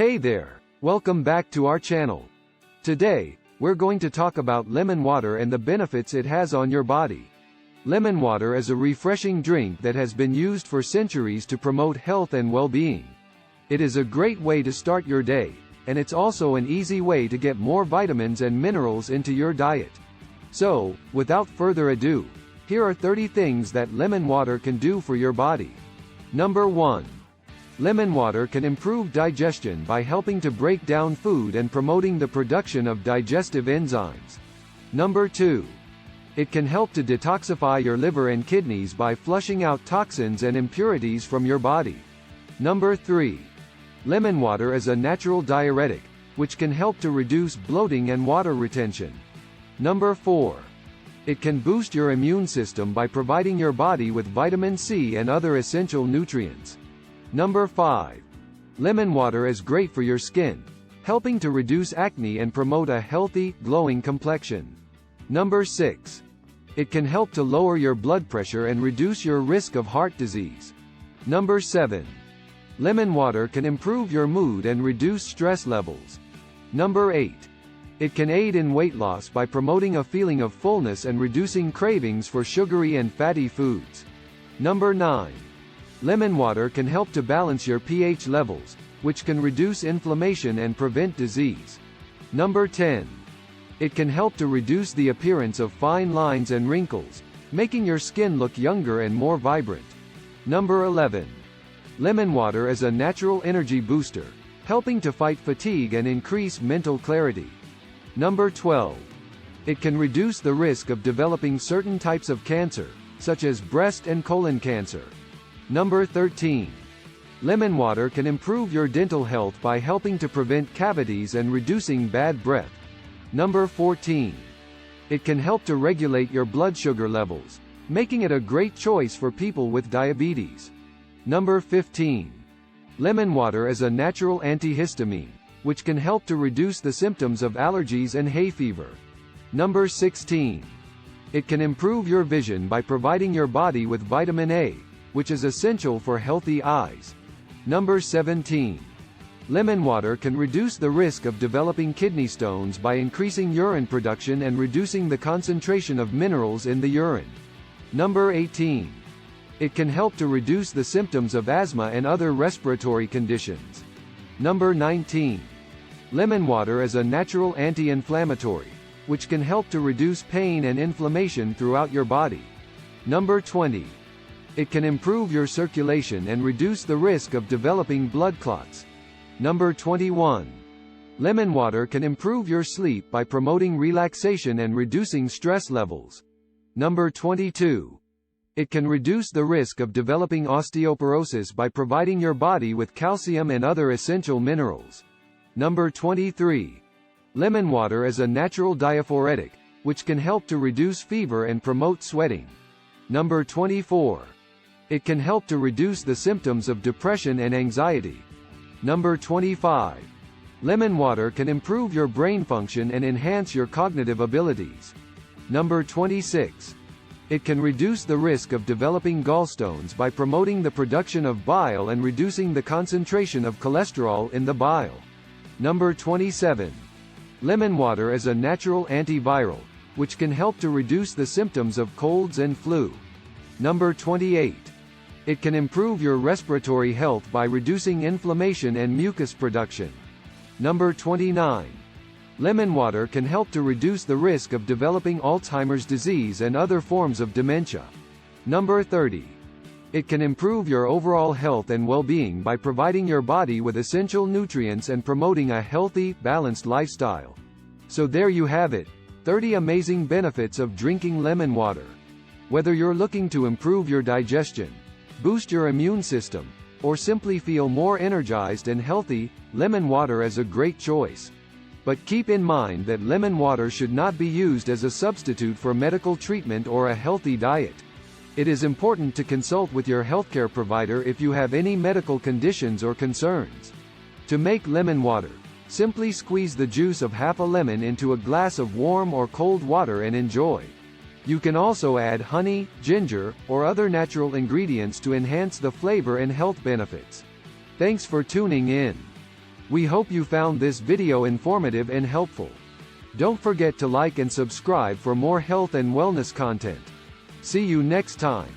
Hey there, welcome back to our channel. Today, we're going to talk about lemon water and the benefits it has on your body. Lemon water is a refreshing drink that has been used for centuries to promote health and well-being. It is a great way to start your day, and it's also an easy way to get more vitamins and minerals into your diet. So, without further ado, here are 30 things that lemon water can do for your body. Number 1. Lemon water can improve digestion by helping to break down food and promoting the production of digestive enzymes. Number 2. It can help to detoxify your liver and kidneys by flushing out toxins and impurities from your body. Number 3. Lemon water is a natural diuretic, which can help to reduce bloating and water retention. Number 4. It can boost your immune system by providing your body with vitamin C and other essential nutrients. Number 5. Lemon water is great for your skin, helping to reduce acne and promote a healthy, glowing complexion. Number 6. It can help to lower your blood pressure and reduce your risk of heart disease. Number 7. Lemon water can improve your mood and reduce stress levels. Number 8. It can aid in weight loss by promoting a feeling of fullness and reducing cravings for sugary and fatty foods. Number 9. Lemon water can help to balance your pH levels, which can reduce inflammation and prevent disease. Number 10. It can help to reduce the appearance of fine lines and wrinkles, making your skin look younger and more vibrant. Number 11. Lemon water is a natural energy booster, helping to fight fatigue and increase mental clarity. Number 12. It can reduce the risk of developing certain types of cancer, such as breast and colon cancer. Number 13. Lemon water can improve your dental health by helping to prevent cavities and reducing bad breath. Number 14. It can help to regulate your blood sugar levels, making it a great choice for people with diabetes. Number 15. Lemon water is a natural antihistamine, which can help to reduce the symptoms of allergies and hay fever. Number 16. It can improve your vision by providing your body with vitamin A, which is essential for healthy eyes. Number 17. Lemon water can reduce the risk of developing kidney stones by increasing urine production and reducing the concentration of minerals in the urine. Number 18. It can help to reduce the symptoms of asthma and other respiratory conditions. Number 19. Lemon water is a natural anti-inflammatory, which can help to reduce pain and inflammation throughout your body. Number 20. It can improve your circulation and reduce the risk of developing blood clots. Number 21. Lemon water can improve your sleep by promoting relaxation and reducing stress levels. Number 22. It can reduce the risk of developing osteoporosis by providing your body with calcium and other essential minerals. Number 23. Lemon water is a natural diaphoretic, which can help to reduce fever and promote sweating. Number 24. It can help to reduce the symptoms of depression and anxiety. Number 25. Lemon water can improve your brain function and enhance your cognitive abilities. Number 26. It can reduce the risk of developing gallstones by promoting the production of bile and reducing the concentration of cholesterol in the bile. Number 27. Lemon water is a natural antiviral, which can help to reduce the symptoms of colds and flu. Number 28. It can improve your respiratory health by reducing inflammation and mucus production. Number 29. Lemon water can help to reduce the risk of developing Alzheimer's disease and other forms of dementia. Number 30. It can improve your overall health and well-being by providing your body with essential nutrients and promoting a healthy, balanced lifestyle. So there you have it, 30 amazing benefits of drinking lemon water. Whether you're looking to improve your digestion, boost your immune system, or simply feel more energized and healthy, lemon water is a great choice. But keep in mind that lemon water should not be used as a substitute for medical treatment or a healthy diet. It is important to consult with your healthcare provider if you have any medical conditions or concerns. To make lemon water, simply squeeze the juice of half a lemon into a glass of warm or cold water and enjoy. You can also add honey, ginger, or other natural ingredients to enhance the flavor and health benefits. Thanks for tuning in. We hope you found this video informative and helpful. Don't forget to like and subscribe for more health and wellness content. See you next time.